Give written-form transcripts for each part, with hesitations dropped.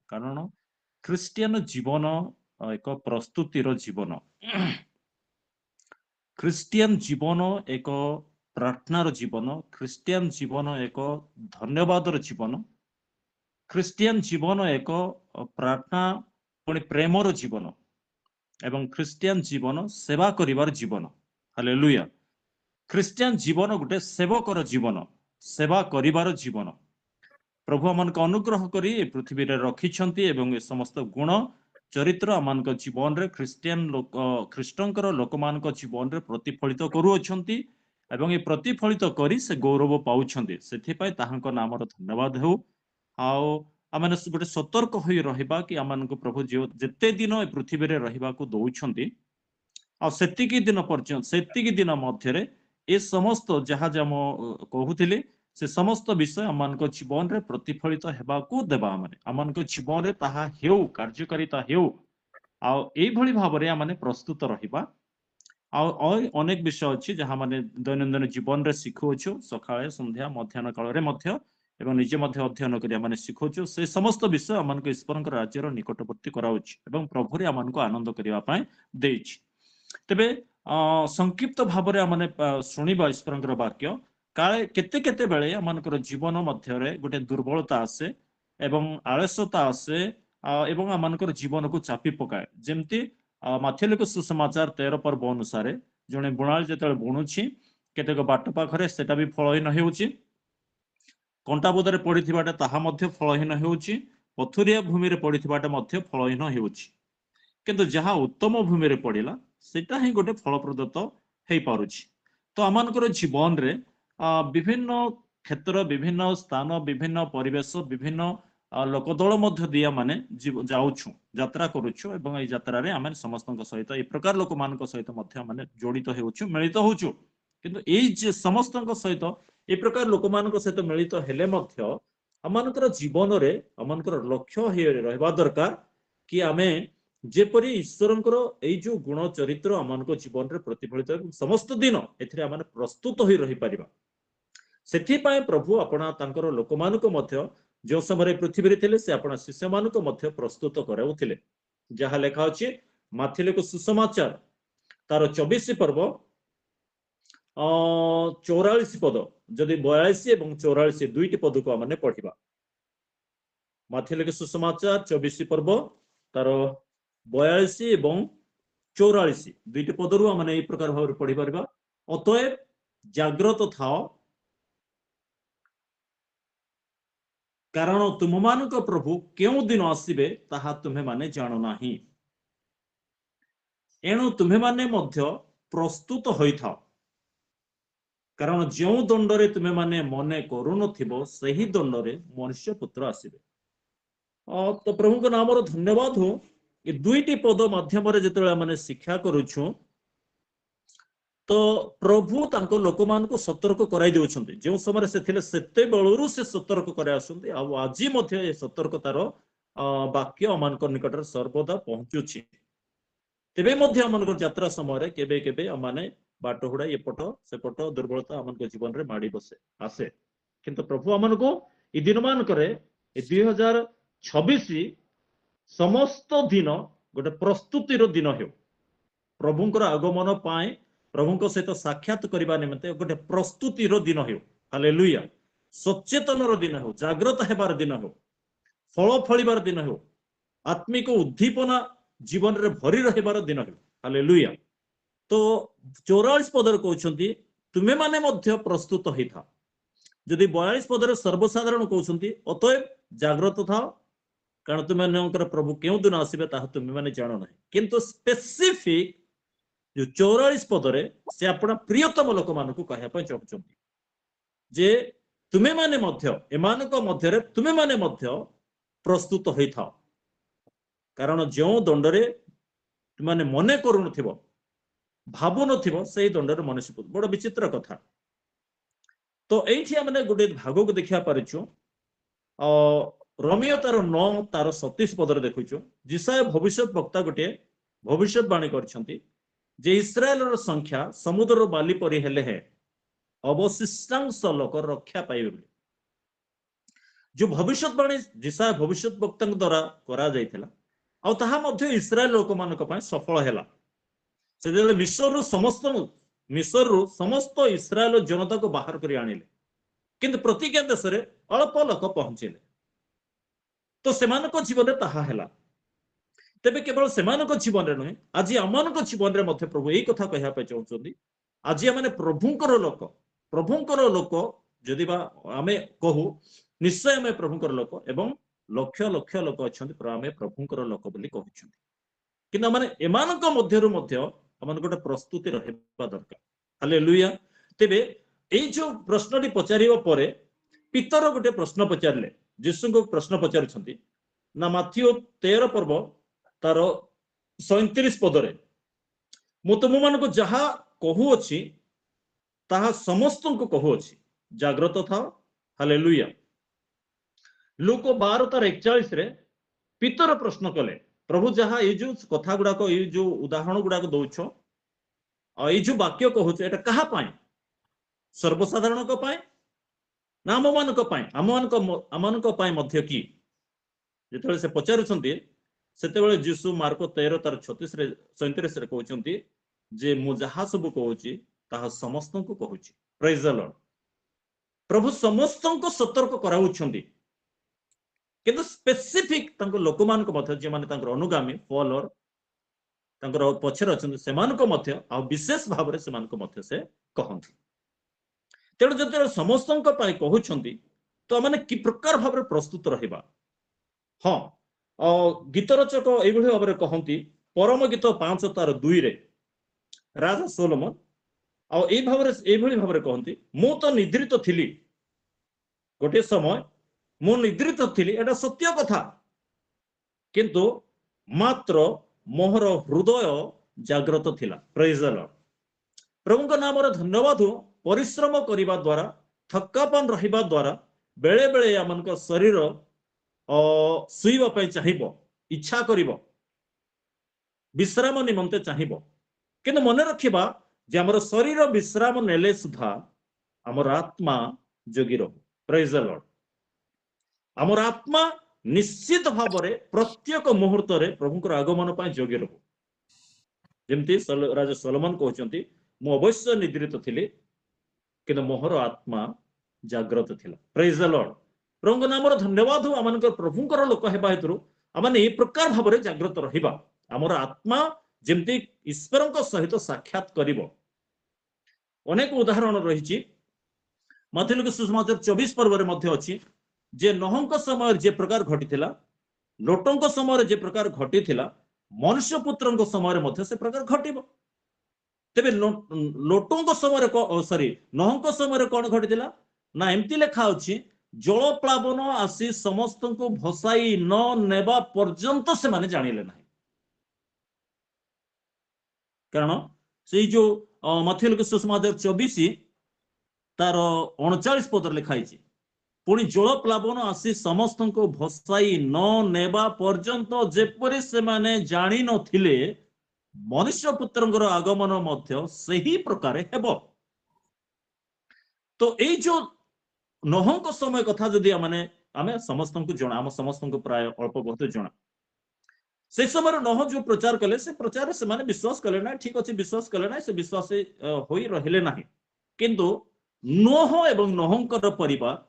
କାରଣ ଖ୍ରୀଷ୍ଟିଆନ ଜୀବନ ଏକ ପ୍ରସ୍ତୁତିର ଜୀବନ। ଖ୍ରୀଷ୍ଟିଆନ ଜୀବନ ଏକ ପ୍ରାର୍ଥନାର ଜୀବନ। ଖ୍ରୀଷ୍ଟିଆନ ଜୀବନ ଏକ ଧନ୍ୟବାଦର ଜୀବନ। ଖ୍ରୀଷ୍ଟିଆନ ଜୀବନ ଏକ ପ୍ରାର୍ଥନା ପୁଣି ପ୍ରେମର ଜୀବନ ଏବଂ ଖ୍ରୀଷ୍ଟିଆନ ଜୀବନ ସେବା କରିବାର ଜୀବନ। ହାଲେଲୁୟା। ଖ୍ରୀଷ୍ଟିଆନ ଜୀବନ ଗୋଟେ ସେବକର ଜୀବନ, ସେବା କରିବାର ଜୀବନ। ପ୍ରଭୁ ଆମମାନଙ୍କୁ ଅନୁଗ୍ରହ କରି ଏ ପୃଥିବୀରେ ରଖିଛନ୍ତି ଏବଂ ଏ ସମସ୍ତ ଗୁଣ ଚରିତ୍ର ଆମମାନଙ୍କ ଜୀବନରେ ଖ୍ରୀଷ୍ଟଙ୍କର ଲୋକମାନଙ୍କ ଜୀବନରେ ପ୍ରତିଫଳିତ କରୁଅଛନ୍ତି ଏବଂ ଏ ପ୍ରତିଫଳିତ କରି ସେ ଗୌରବ ପାଉଛନ୍ତି। ସେଥିପାଇଁ ତାହାଙ୍କ ନାମର ଧନ୍ୟବାଦ ହେଉ। ଆଉ ଆମେ ଗୋଟେ ସତର୍କ ହୋଇ ରହିବା କି ଆମମାନଙ୍କୁ ପ୍ରଭୁ ଯେତେ ଦିନ ଏ ପୃଥିବୀରେ ରହିବାକୁ ଦଉଛନ୍ତି ଆଉ ସେତିକି ଦିନ ପର୍ଯ୍ୟନ୍ତ, ସେତିକି ଦିନ ମଧ୍ୟରେ ଏ ସମସ୍ତ ଯାହା ଯାହା ମୁଁ କହୁଥିଲି ସେ ସମସ୍ତ ବିଷୟ ଆମମାନଙ୍କ ଜୀବନରେ ପ୍ରତିଫଳିତ ହେବାକୁ ଦେବା। ଆମମାନଙ୍କ ଜୀବନରେ ତାହା ହେଉ, କାର୍ଯ୍ୟକାରିତା ହେଉ। ଆଉ ଏଇଭଳି ଭାବରେ ଆମେ ପ୍ରସ୍ତୁତ ରହିବା। ଆଉ ଅନେକ ବିଷୟ ଅଛି ଯାହା ମାନେ ଦୈନନ୍ଦିନ ଜୀବନରେ ଶିଖୁଅଛୁ, ସକାଳେ ସନ୍ଧ୍ୟା ମଧ୍ୟାହ୍ନ କାଳରେ ମଧ୍ୟ, ଏବଂ ନିଜେ ମଧ୍ୟ ଅଧ୍ୟୟନ କରି ଆମେ ଶିଖୁଛୁ। ସେ ସମସ୍ତ ବିଷୟ ଆମମାନଙ୍କୁ ଈଶ୍ୱରଙ୍କ ରାଜ୍ୟର ନିକଟବର୍ତ୍ତୀ କରାଉଛି ଏବଂ ପ୍ରଭୁରେ ଆମମାନଙ୍କୁ ଆନନ୍ଦ କରିବା ପାଇଁ ଦେଇଛି। ତେବେ ସଂକ୍ଷିପ୍ତ ଭାବରେ ଆମେ ଶୁଣିବା ଈଶ୍ୱରଙ୍କର ବାକ୍ୟ। କାଳେ କେତେ କେତେବେଳେ ଆମମାନଙ୍କର ଜୀବନ ମଧ୍ୟରେ ଗୋଟେ ଦୁର୍ବଳତା ଆସେ ଏବଂ ଆଳସ୍ୟତା ଆସେ ଏବଂ ଆମମାନଙ୍କର ଜୀବନକୁ ଚାପି ପକାଏ। ଯେମିତି ମାଥିଉ ଲେଖା ସୁସମାଚାର 13 ପର୍ବ ଅନୁସାରେ ଜଣେ ବୁଣାଳି ଯେତେବେଳେ ବୁଣୁଛି, କେତେକ ବାଟ ପାଖରେ ସେଟା ବି ଫଳହୀନ ହେଉଛି, କଣ୍ଟାବୁଦାରେ ପଡିଥିବାଟା ତାହା ମଧ୍ୟ ଫଳହୀନ ହେଉଛି, ପଥୁରିଆ ଭୂମିରେ ପଡିଥିବାଟା ମଧ୍ୟ ଫଳହୀନ ହେଉଛି। କିନ୍ତୁ ଯାହା ଉତ୍ତମ ଭୂମିରେ ପଡିଲା ସେଟା ହିଁ ଗୋଟେ ଫଳପ୍ରଦ ହେଇପାରୁଛି। ତ ଆମମାନଙ୍କର ଜୀବନରେ ବିଭିନ୍ନ କ୍ଷେତ୍ର, ବିଭିନ୍ନ ସ୍ଥାନ, ବିଭିନ୍ନ ପରିବେଶ, ବିଭିନ୍ନ ଲୋକଦଳ ମଧ୍ୟ ଦେଇ ମାନେ ଯାଉଛୁ, ଯାତ୍ରା କରୁଛୁ ଏବଂ ଏଇ ଯାତ୍ରାରେ ଆମେ ସମସ୍ତଙ୍କ ସହିତ ଏ ପ୍ରକାର ଲୋକମାନଙ୍କ ସହିତ ମଧ୍ୟ ମାନେ ଜଡିତ ହେଉଛୁ, ମିଳିତ ହଉଛୁ। କିନ୍ତୁ ଏଇ ଯେ ସମସ୍ତଙ୍କ ସହିତ ଏ ପ୍ରକାର ଲୋକମାନଙ୍କ ସହିତ ମିଳିତ ହେଲେ ମଧ୍ୟ ଆମମାନଙ୍କର ଜୀବନରେ ଆମମାନଙ୍କର ଲକ୍ଷ୍ୟ ରହିବା ଦରକାର କି ଆମେ ଯେପରି ଈଶ୍ୱରଙ୍କର ଏଇ ଯୋଉ ଗୁଣ ଚରିତ୍ର ଆମମାନଙ୍କ ଜୀବନରେ ପ୍ରତିଫଳିତ ସମସ୍ତ ଦିନ ଏଥିରେ ଆମେ ପ୍ରସ୍ତୁତ ହୋଇ ରହିପାରିବା। ସେଥିପାଇଁ ପ୍ରଭୁ ଆପଣ ତାଙ୍କର ଲୋକମାନଙ୍କୁ ମଧ୍ୟ ଯେଉଁ ସମୟରେ ପୃଥିବୀରେ ଥିଲେ ସେ ଆପଣ ଶିଷ୍ୟମାନଙ୍କୁ ମଧ୍ୟ ପ୍ରସ୍ତୁତ କରାଉଥିଲେ। ଯାହା ଲେଖା ଅଛି ମାଥିଉ ଲେଖା ସୁସମାଚାର ତାର 24 ପର୍ବ 44 ପଦ, ଯଦି 42 ଏବଂ 44 ଦୁଇଟି ପଦକୁ ଆମେ ପଢିବା। ମାଥିଉ ଲେଖା ସୁସମାଚାର 24 ପର୍ବ ତାର 42 ଏବଂ 44 ଦୁଇଟି ପଦରୁ ଆମେ ଏଇ ପ୍ରକାର ଭାବରେ ପଢିପାରିବା। ଅତଏବ ଜାଗ୍ରତ ଥାଅ, କାରଣ ତୁମମାନଙ୍କ ପ୍ରଭୁ କେଉଁ ଦିନ ଆସିବେ ତାହା ତୁମେମାନେ ଜାଣ ନାହିଁ। ଏଣୁ ତୁମେମାନେ ମଧ୍ୟ ପ୍ରସ୍ତୁତ ହୋଇଥାଅ, କାରଣ ଯେଉଁ ଦଣ୍ଡରେ ତୁମେମାନେ ମନେ କରୁନଥିବ ସେହି ଦଣ୍ଡରେ ମନୁଷ୍ୟ ପୁତ୍ର ଆସିବେ। ତ ପ୍ରଭୁଙ୍କ ନାମର ଧନ୍ୟବାଦ ହଉ। ଏ ଦୁଇଟି ପଦ ମାଧ୍ୟମରେ ଯେତେବେଳେ ଆମେ ଶିକ୍ଷା କରୁଛୁ ତ ପ୍ରଭୁ ତାଙ୍କ ଲୋକମାନଙ୍କୁ ସତର୍କ କରାଇ ଦେଉଛନ୍ତି। ଯେଉଁ ସମୟରେ ସେ ଥିଲେ ସେତେବେଳରୁ ସେ ସତର୍କ କରାଇ ଆସୁଛନ୍ତି, ଆଉ ଆଜି ମଧ୍ୟ ଏ ସତର୍କତାର ବାକ୍ୟ ଆମମାନଙ୍କ ନିକଟରେ ସର୍ବଦା ପହଞ୍ଚୁଛି। ତେବେ ମଧ୍ୟ ଆମମାନଙ୍କର ଯାତ୍ରା ସମୟରେ କେବେ କେବେ ଆମମାନେ ବାଟ ହୁଡା ଏପଟ ସେପଟ ଦୁର୍ବଳତା ଆମମାନଙ୍କ ଜୀବନରେ ମାଡି ଆସେ। କିନ୍ତୁ ପ୍ରଭୁ ଆମମାନଙ୍କୁ ଏ ଦିନ ମାନଙ୍କରେ ଏ 2026 ସମସ୍ତ ଦିନ ଗୋଟେ ପ୍ରସ୍ତୁତିର ଦିନ ହେଉ, ପ୍ରଭୁଙ୍କର ଆଗମନ ପାଇଁ ପ୍ରଭୁଙ୍କ ସହିତ ସାକ୍ଷାତ କରିବା ନିମନ୍ତେ ଗୋଟେ ପ୍ରସ୍ତୁତିର ଦିନ ହେଉ। ହାଲେଲୁୟା। ସଚେତନର ଦିନ ହେଉ, ଜାଗ୍ରତ ହେବାର ଦିନ ହେଉ, ଫଳ ଫଳିବାର ଦିନ ହେଉ, ଆତ୍ମିକ ଉଦ୍ଦୀପନା ଜୀବନରେ ଭରି ରହିବାର ଦିନ ହେଉ। ହାଲେଲୁୟା। ତ 44 ପଦରେ କହୁଛନ୍ତି ତୁମେମାନେ ମଧ୍ୟ ପ୍ରସ୍ତୁତ ହେଇଥାଅ। ଯଦି 42 ପଦରେ ସର୍ବସାଧାରଣ କହୁଛନ୍ତି ଅତଏବ ଜାଗ୍ରତ ଥାଅ, କାରଣ ତୁମମାନଙ୍କର ପ୍ରଭୁ କେଉଁ ଦିନ ଆସିବେ ତାହା ତୁମେମାନେ ଜାଣ ନାହିଁ। କିନ୍ତୁ ସ୍ପେସିଫିକ ଯୋଉ 44 ପଦରେ ସେ ଆପଣ ପ୍ରିୟତମ ଲୋକମାନଙ୍କୁ କହିବା ପାଇଁ ଚାହୁଁଛନ୍ତି ଯେ ତୁମେମାନେ ମଧ୍ୟ, ଏମାନଙ୍କ ମଧ୍ୟରେ ତୁମେମାନେ ମଧ୍ୟ ପ୍ରସ୍ତୁତ ହୋଇଥାଅ, କାରଣ ଯେଉଁ ଦଣ୍ଡରେ ତୁମେ ମନେ କରୁନଥିବ, ଭାବୁନଥିବ, ସେଇ ଦଣ୍ଡରେ ମନୁଷ୍ୟ। ବଡ ବିଚିତ୍ର କଥା। ତ ଏଇଠି ଆମେ ଗୋଟେ ଭାଗକୁ ଦେଖିବା ପାରୁଛୁ। ରୋମିଓ ତାର 9 ତାର 37 ପଦରେ ଦେଖୁଛୁ ଯିଶାୟ ଭବିଷ୍ୟତ ବକ୍ତା ଗୋଟିଏ ଭବିଷ୍ୟତବାଣୀ କରିଛନ୍ତି ଯେ ଇସ୍ରାଏଲର ସଂଖ୍ୟା ସମୁଦ୍ରର ବାଲି ପରି ହେଲେ ଅବଶିଷ୍ଟାଂଶ ଲୋକ ରକ୍ଷା ପାଇବେ ବୋଲି। जो भविष्यवाणी जिसा भविष्य वक्ता द्वारा करा जाइथिला आ ताहा मध्ये इस्राएल लोक मानक पय सफल हैला से जे मिस्र रु समस्त इस्राएल जनता को बाहर करी आनिले किंतु प्रतिज्ञा देश रे अल्प लोक पहुंचिले तो सेमानको जीवन ताहा हैला तेबे केवल सेमानको जीवन रे नय आज आमानको जीवन रे मध्ये प्रभु एई कथा कहया पे चाहउछन्ती आज माने प्रभुंकर लोक जदि बा आमे कहू निश्चय आमे प्रभुंकर लोक एवं लक्ष लक्ष लोक अछन्ती आमे प्रभुंकर लोक बोली कहउछन्ती किंतु माने एमानको मध्यरु मध्य आमान गोटे प्रस्तुति रहबा दरकार हालेलुया तेबे एई जो प्रश्नटी पचारिबा परे पितर गोटे प्रश्न पचारले यीशु को प्रश्न पचारुछन्ती ना माथियो 13 पर्व तार 37 पदरे मु तुम मानको जहा कहू अछि ताहा समस्त को कहू अछि जाग्रत था हालेलुया लूक 12 तार 41 रे पितर प्रश्न कले प्रभु जहा ये जो कथा गुडा को ये जो उदाहरण गुडा को दउछो आ ये जो वाक्य कहूछ एटा कहा पाए सर्वसाधारण को पाए ना आममान को पाए मध्य की जेतले से पचारुछन्ती सेतेबेले यीशु मार्को 13 तार 36 रे 37 रे कहउछन्ती जे मु जहा सब कहूची ताहा समस्त को कहूची प्रेज द लॉर्ड प्रभु समस्त को सतर्क कराउछन्ती किंतु स्पेसिफिक तांको लोकमान को मध्य जे माने तांकर अनुगामी फॉलोअर तांकर पछर अछन्ती सेमान को मध्य आ विशेष भाव रे सेमान को मध्य से कहन्ती तेणु जते समस्त को पाई कहउछन्ती तो माने कि प्रकार भाव रे प्रस्तुत रहिबा हां गीत रचक एभଳି भाव रे कहन्ती परम गीत 5 तार 2 रे राजा सोलोमन आ एभଳି भाव रे कहन्ती मु तो निद्रित थिली गोटे समय मु निद्रित थिली एटा सत्य कथा किंतु मात्र मोहर हृदय जाग्रत थिला प्रेज द लॉर्ड प्रभु को नाम रे धन्यवाद परिश्रम करिबा द्वारा थक्कापन रहिबा द्वारा बेले बेले आमनक शरीर सुईबा पे चाहिबो इच्छा करिबो विश्राम निमंते चाहिबो किंतु मन रखिबा जे हमर शरीर विश्राम नेले सुधा हमर आत्मा जोगी रहू प्रेज द लॉर्ड हमर आत्मा निश्चित भाव रे प्रत्येक मुहूर्त रे प्रभुकर आगमन पय जोगी रहू जेमति राजा सोलोमन कहउचंती मु अवश्य निद्रित थिली किंतु मोहर आत्मा जाग्रत थिला प्रेज द लॉर्ड प्रभु नाम धन्यवाद हो आम प्रभुंकर लोक हेबा हेतु आमे ए प्रकार भाव रे जाग्रत रहिबा हमर आत्मा जेमति ईश्वर सहित साक्षात करिवो अनेक उदाहरण रहिछि मथुलुक सुसमाचार 24 पर्व रे मध्ये अछि जे नहंक समय जे प्रकार घटिथिला लोटंक समय जे प्रकार घटिथिला मनुष्य पुत्रंक समय मध्ये से प्रकार घटिबो तेबे लोटंक समय सॉरी नहंक समय कोन घटिथिला ना एमति लेखा अछि जल प्लावन आसी समस्त को भसाई न नेबा पर्यंत से माने जानिले नाही कारण से जो मथुलुक सुसमाचार 24 तार 39 पद लिखाई पुणी जल प्लावन आसी समस्त को भसाई न नेबा पर्यंत जेपरि से माने जानि नथिले मनुष्य पुत्रंकर आगमन मध्य सही प्रकार हेबो तो ए जो नहंक समय कथा जदि माने आमे समस्त को जणा आम समस्त को प्राय अल्प बहुत जणा से समय नह जो प्रचार कले से प्रचार से माने विश्वास कले ना ठीक अछि विश्वास कले ना से विश्वास होई रहिले नाही किंतु नोह एवं नहंकर परिवार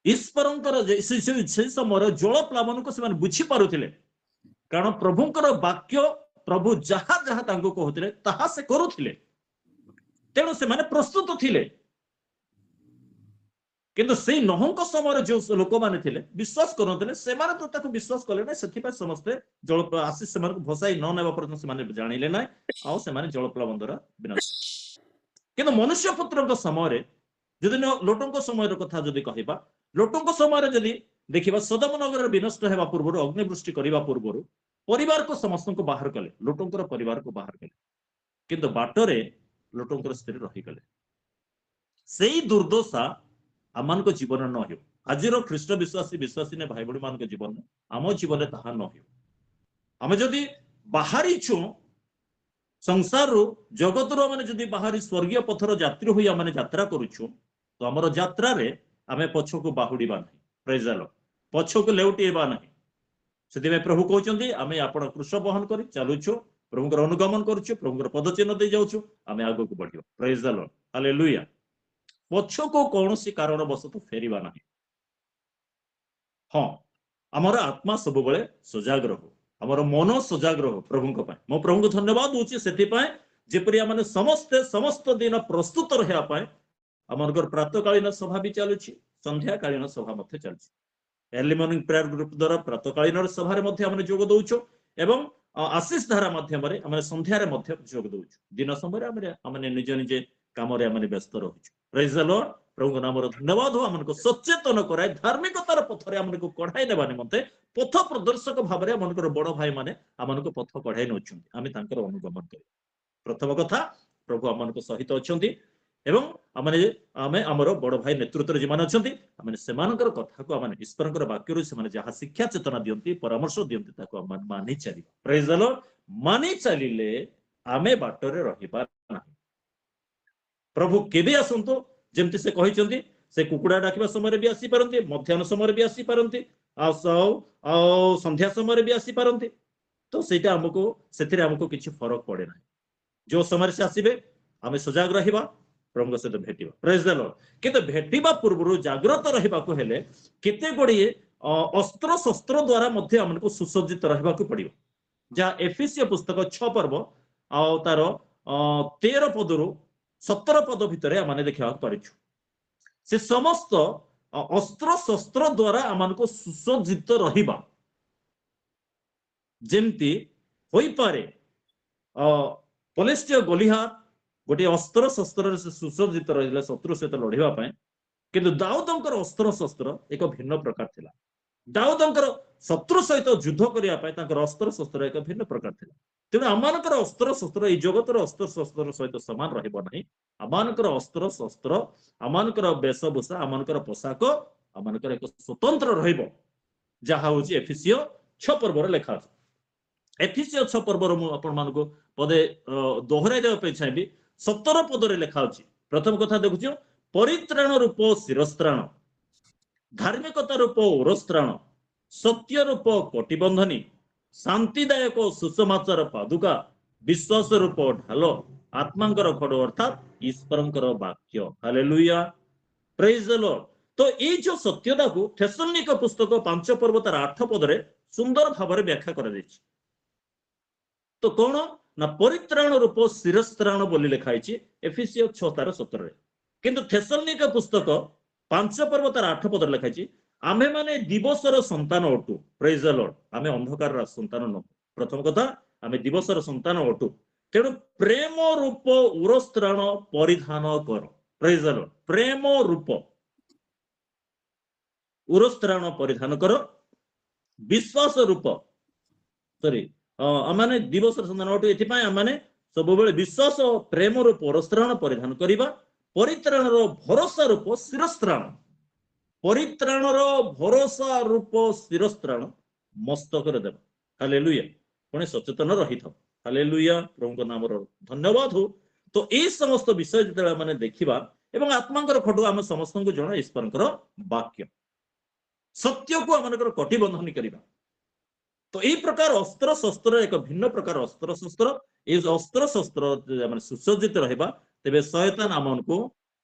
ईश्वरंकर से समय जल प्लावन को से बुझी पारुथिले कारण प्रभुंकर वाक्य प्रभु जहा जहा तांको कहउथिले ताहा से करूथिले तेणु से माने प्रस्तुत थिले किंतु से नहंक समय जो लोक माने थिले विश्वास करनथिले से माने तो ताको विश्वास कले ना सेथि पर समस्त जल आसी से माने भसाई न नेबा पर से माने जानिले ना आ से माने जल प्लावन द्वारा विनाश किंतु मनुष्य पुत्रक समय जदि लोटंक समय कथा जदि कहिबा लोटंक समय जदि देखिबा सदम नगर विनष्ट हेबा पूर्व अग्निवृष्टि करबा पूर्व परिवार को समस्त को बाहर कले लोटंकर परिवार को बाहर कले किंतु बाटरे लोटंकर स्त्री रही गले सेही दुर्दशा आमान को जीवन न हो आज ख्रीष्ट विश्वासी विश्वासी ने भाई बड़ी मान को जीवन आम जीवन ताहा न हो आम जदि बाहरी छु संसार जगत रो माने जदि बाहरी स्वर्गीय पथर यात्री हुई आम यात्रा करूछु तो आमर यात्रा रे आमे पछको बाहुडीबा नाही प्रेज द लॉर्ड पछको लेउटीबा नाही सेदिमे प्रभु कहउचंदी आमे आपण क्रूस बहन करी चालुछु प्रभुकर अनुगमन करूछु प्रभुकर पदचिन्ह दे जाउछु आमे आगो को बढ़ियो प्रेज द लॉर्ड हालेलुया पछको कोनोसी कारण बसत फेरिबा नाही हां हमर आत्मा सब बेले सजग रहो हमर मन सजग रहो प्रभुक पाए मो प्रभु को धन्यवाद दूची सेति पाए जेपरि माने समस्त दिन प्रस्तुत रहया पाए हमरकर प्रातःकालीन सभा भी चालुछि संध्याकालीन सभा मध्ये चालुछि अर्ली मॉर्निंग प्रेयर ग्रुप द्वारा प्रातःकालीन सभा रे मध्ये हमने जोग दउछो एवं आशीष धारा माध्यम रे हमने संध्या रे मध्ये जोग दउछो दिन समय रे हमने निज निजे काम रे हमने व्यस्त रहउछो प्रेज द लॉर्ड प्रभु नाम धन्यवाद हो हमको सचेतन कराए धार्मिकतार पथरे हमको कढ़ाई नेबा निमंते पथ प्रदर्शक भाव में हमनकर बड़ भाई माने हमनको पथ कढ़ाई नउछन्ति आमे तांकर अनुगमन करी प्रथम कथा प्रभु हमनको सहित अछन्ति एवं आमे हमर बड़ भाई नेतृत्व जे मान अछन्ति आमे सेमानकर कथा को आमे ईश्वरकर वाक्य रु से माने जहा शिक्षा चेतना दियंती परामर्श दियंती ताको आमे मानि चली प्रेज द लॉर्ड मानि चलिले आमे बाटरे रहिबा नाही प्रभु केबे आसंतो जेमति से कहिचंती से कुकुड़ा डाकिबा समय भी आसी पारंती मध्याह्न समय भी आसी पारंती आ संध्या समय भी आसी पारंती तो सेटा हमको सेथिरे हमको किछि फरक पड़े ना जो समय से आसीबे आमे सजग रहिबा प्रभु सहित भेटिबा प्रेज द लॉर्ड केते भेटिबा पूर्व जागृत रहिबा को हेले केते गडिए अस्त्र शस्त्र द्वारा मध्य हमको सुसज्जित रहिबा को पड़िबो जा एफिसियो पुस्तक 6 पर्व आ तार 13 पदरु 17 पद भितरे माने देखा पारिछु से समस्त अस्त्र शस्त्र द्वारा हमको सुसज्जित रहिबा जेमती होई पारे पलेस्टिय गलिहार गोटे अस्त्र शस्त्र से सुसज्जित रहिला शत्रु सहित लढिबा पय किंतु दाऊदंकर अस्त्र शस्त्र एक भिन्न प्रकार थिला दाऊदंकर शत्रु सहित युद्ध करिया पय तांकर अस्त्र शस्त्र एक भिन्न प्रकार थिला तेणु आमानकर अस्त्र शस्त्र ई जगतर अस्त्र शस्त्र सहित समान रहिबो नाही आमानकर अस्त्र शस्त्र आमानकर वेशभूषा आमानकर पोशाक आमानकर एक स्वतंत्र रहिबो जहा होची एफिसियो 6 पर्व रे लेखा अछि एफिसियो 6 पर्व रो आपण मानको पदे दोहराइ देबा पे चाहेबी 17 पद रे लेखा अछि प्रथम कथा देखुछु परित्राण रूप शिरस्त्राण धार्मिकता रूप ओरस्त्राण सत्य रूप कटिबंधनी शांतिदायक सुसमाचार पादुका विश्वास रूप ढाल आत्मांकर खड़ो अर्थात ईश्वरंकर वाक्य हालेलुया प्रेज द लॉर्ड तो ये जो सत्यता को थेसलोनिक पुस्तक 5 पर्व तार 8 पद रे सुंदर भाव व्याख्या कर दैछि तो कौन ना परित्राण रूप शिरस्त्राण बोली लिखाई एफिसियो 6 तार 17 रे किंतु थेसलोनिक पुस्तक 5 पर्व तार 8 पद लिखाई आमे माने दिवसर संतान अटु प्रेज द लॉर्ड आमे अंधकार संतान न प्रथम कथा आमे दिवसर संतान अटु तेणु प्रेम रूप उरस्त्राण परिधान कर प्रेज द लॉर्ड प्रेम रूप उरस्त्राण परिधान कर विश्वास रूप सॉरी आमाने दिवसर संतान अटु एथिपाय आमाने सब बेले विश्वास प्रेम रूप उरस्त्राण परिधान करिबा परित्राण रो भरोसा रूप शिरस्त्राण परित्राण रो भरोसा रूप शिरस्त्राण मस्तक रे देबा हालेलुया पुणे सचेतन रही था हालेलुया प्रभु को नाम रो धन्यवाद हो तो ए समस्त विषय जते माने देखिबा एवं आत्मांकर खडु हम समस्त को जणा ईश्वरंकर वाक्य सत्य को हमनकर कटिबंधन करिबा तो ए प्रकार अस्त्र शस्त्र एक भिन्न प्रकार अस्त्र शस्त्र ए अस्त्र शस्त्र माने सुसज्जित रहबा तेबे शयतान हमनको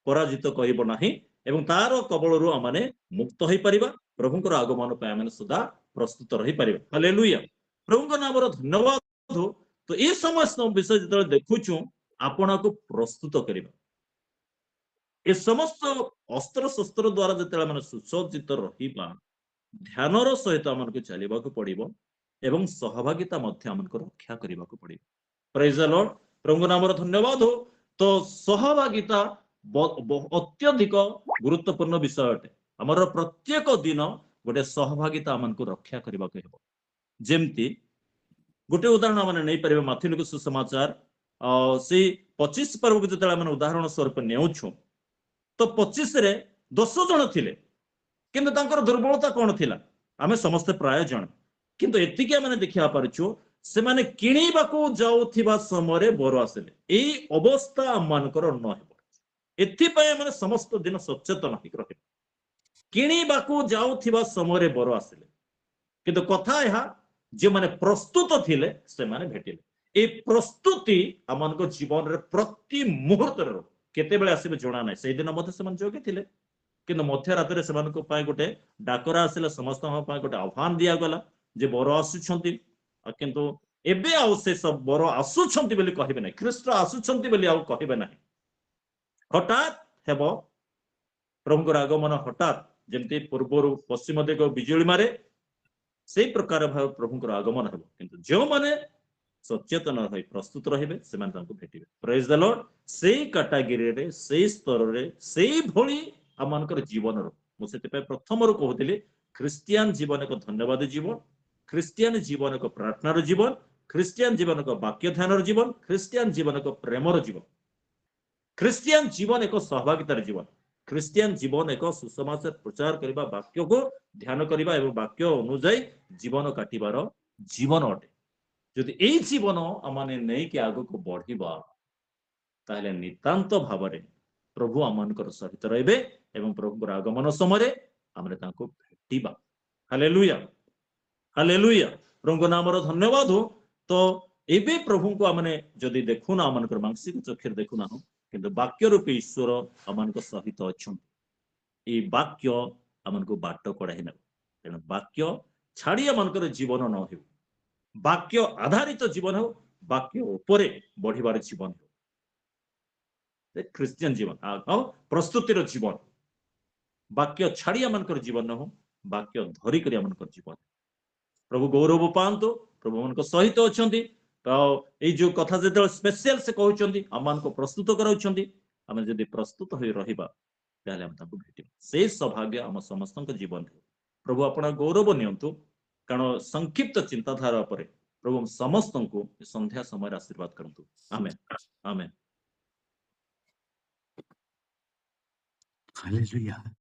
पराजित कहिबो नाही एवं तार कबलरू आमाने मुक्त होई परिबा प्रभुंकर आगमन पे आमाने सदा प्रस्तुत रही परिबा हालेलुया प्रभुंकर नामर धन्यवाद हो तो ए समस्त विषय जते देखुछु आपना को प्रस्तुत करिबा ए समस्त अस्त्र शस्त्र द्वारा जते माने सुसज्जित रहिबा ध्यानर सहित हमनको चलिबा को पड़िबो एवं सहभागिता मध्य हमनको रक्षा करिबा को पड़िबो प्रेज द लॉर्ड प्रभुंकर नामर धन्यवाद हो तो सहभागिता अत्यधिक गुरुत्वपूर्ण विषय अटे हमर प्रत्येक दिन गोटे सहभागिता हमनको रक्षा करबा के हेबो जेमती गोटे उदाहरण माने नै परिबे माथुलिक सुसमाचार से 25 पर्व को जते माने उदाहरण स्वरूप नेउछु तो 25 रे 10 जण थिले किंतु तांकर दुर्बलता कोन थिला आमे समस्त प्राय जण किंतु एतिके माने देखिया पारछु से माने किणीबा को जाउथिबा समय बर आसेले एई अवस्था मानकर न हेबो एथि पय माने समस्त दिन सचेतन होई रहे କିଣିବାକୁ ଯାଉଥିବା ସମୟରେ ବର ଆସିଲେ କିନ୍ତୁ କଥା ଏହା ଯେଉଁମାନେ ପ୍ରସ୍ତୁତ ଥିଲେ ସେମାନେ ଭେଟିଲେ ଏ ପ୍ରସ୍ତୁତି ଆମମାନଙ୍କ ଜୀବନରେ ପ୍ରତି ମୁହୂର୍ତ୍ତରେ କେତେବେଳେ ଆସିବେ ଜଣା ନାହିଁ ସେଇଦିନ ମଧ୍ୟ ସେମାନେ ଜଗିଥିଲେ କିନ୍ତୁ ମଧ୍ୟରାତ୍ରରେ ସେମାନଙ୍କ ପାଇଁ ଗୋଟେ ଡାକରା ଆସିଲା ସମସ୍ତଙ୍କ ପାଇଁ ଗୋଟେ ଆହ୍ୱାନ ଦିଆଗଲା ଯେ ବର ଆସୁଛନ୍ତି କିନ୍ତୁ ଏବେ ଆଉ ସେ ସବୁ ବର ଆସୁଛନ୍ତି ବୋଲି କହିବେ ନାହିଁ ଖ୍ରୀଷ୍ଟ ଆସୁଛନ୍ତି ବୋଲି ଆଉ କହିବେ ନାହିଁ ହଠାତ୍ ହେବ ପ୍ରଭୁଙ୍କର ଆଗମନ ହଠାତ୍ ଯେମିତି ପୂର୍ବରୁ ପଶ୍ଚିମ ଦିଗ ବିଜୁଳି ମାରେ ସେଇ ପ୍ରକାର ଭାବେ ପ୍ରଭୁଙ୍କର ଆଗମନ ହେବ କିନ୍ତୁ ଯେଉଁମାନେ ସଚେତନ ରହି ପ୍ରସ୍ତୁତ ରହିବେ ସେମାନେ ତାଙ୍କୁ ଭେଟିବେ ପ୍ରେଜ୍ ଦ ଲର୍ଡ ସେଇ କାଟାଗିରିରେ ସେଇ ସ୍ତରରେ ସେଇଭଳି ଆମମାନଙ୍କର ଜୀବନର ମୁଁ ସେଥିପାଇଁ ପ୍ରଥମରୁ କହୁଥିଲି ଖ୍ରୀଷ୍ଟିଆନ ଜୀବନ ଏକ ଧନ୍ୟବାଦ ଜୀବନ ଖ୍ରୀଷ୍ଟିଆନ ଜୀବନ ଏକ ପ୍ରାର୍ଥନାର ଜୀବନ ଖ୍ରୀଷ୍ଟିଆନ ଜୀବନ ଏକ ବାକ୍ୟ ଧ୍ୟାନର ଜୀବନ ଖ୍ରୀଷ୍ଟିଆନ ଜୀବନ ଏକ ପ୍ରେମର ଜୀବନ ଖ୍ରୀଷ୍ଟିଆନ ଜୀବନ ଏକ ସହଭାଗିତାର ଜୀବନ ଖ୍ରୀଷ୍ଟିଆନ ଜୀବନ ଏକ ସୁସମାଚାର ପ୍ରଚାର କରିବା ବାକ୍ୟକୁ ଧ୍ୟାନ କରିବା ଏବଂ ବାକ୍ୟ ଅନୁଯାୟୀ ଜୀବନ କାଟିବାର ଜୀବନ ଅଟେ ଯଦି ଏଇ ଜୀବନ ଆମମାନେ ନେଇକି ଆଗକୁ ବଢିବା ତାହେଲେ ନିତାନ୍ତ ଭାବରେ ପ୍ରଭୁ ଆମମାନଙ୍କର ସହିତ ରହିବେ ଏବଂ ପ୍ରଭୁଙ୍କର ଆଗମନ ସମୟରେ ଆମେ ତାଙ୍କୁ ଭେଟିବା ହାଲେଲୁୟା ହାଲେଲୁୟା ପ୍ରଭୁଙ୍କ ନାମର ଧନ୍ୟବାଦ ତ ଏବେ ପ୍ରଭୁଙ୍କୁ ଆମେ ଯଦି ଦେଖୁନା ଆମମାନଙ୍କର ମାଂସିକ ଚକ୍ଷୁରେ ଦେଖୁନାହୁଁ କିନ୍ତୁ ବାକ୍ୟ ରୂପୀ ଈଶ୍ୱର ଆମମାନଙ୍କ ସହିତ ଅଛନ୍ତି ଏଇ ବାକ୍ୟ ଆମମାନଙ୍କୁ ବାଟ କଢାଇ ନେବ ତେଣୁ ବାକ୍ୟ ଛାଡି ଆମମାନଙ୍କର ଜୀବନ ନ ହେଉ ବାକ୍ୟ ଆଧାରିତ ଜୀବନ ହେଉ ବାକ୍ୟ ଉପରେ ବଢିବାର ଜୀବନ ହେଉ ଖ୍ରୀଷ୍ଟିଆନ ଜୀବନ ଆଉ ପ୍ରସ୍ତୁତିର ଜୀବନ ବାକ୍ୟ ଛାଡି ଆମମାନଙ୍କର ଜୀବନ ନ ହଉ ବାକ୍ୟ ଧରିକରି ଆମମାନଙ୍କର ଜୀବନ ପ୍ରଭୁ ଗୌରବ ପାଆନ୍ତୁ ପ୍ରଭୁ ମାନଙ୍କ ସହିତ ଅଛନ୍ତି ଏଇ ଯୋଉ କଥା ଯେତେବେଳେ ସ୍ପେଶିଆଲ ସେ କହୁଛନ୍ତି ଆମମାନଙ୍କୁ ପ୍ରସ୍ତୁତ କରାଉଛନ୍ତି ଆମେ ଯଦି ପ୍ରସ୍ତୁତ ହୋଇ ରହିବା ତାହେଲେ ଆମେ ତାଙ୍କୁ ଭେଟିବା ସେଇ ସୌଭାଗ୍ୟ ଆମ ସମସ୍ତଙ୍କ ଜୀବନରେ ପ୍ରଭୁ ଆପଣ ଗୌରବ ନିଅନ୍ତୁ କାରଣ ସଂକ୍ଷିପ୍ତ ଚିନ୍ତାଧାରା ଉପରେ ପ୍ରଭୁ ସମସ୍ତଙ୍କୁ ସନ୍ଧ୍ୟା ସମୟରେ ଆଶୀର୍ବାଦ କରନ୍ତୁ ଆମେନ୍ ଆମେନ୍ Hallelujah.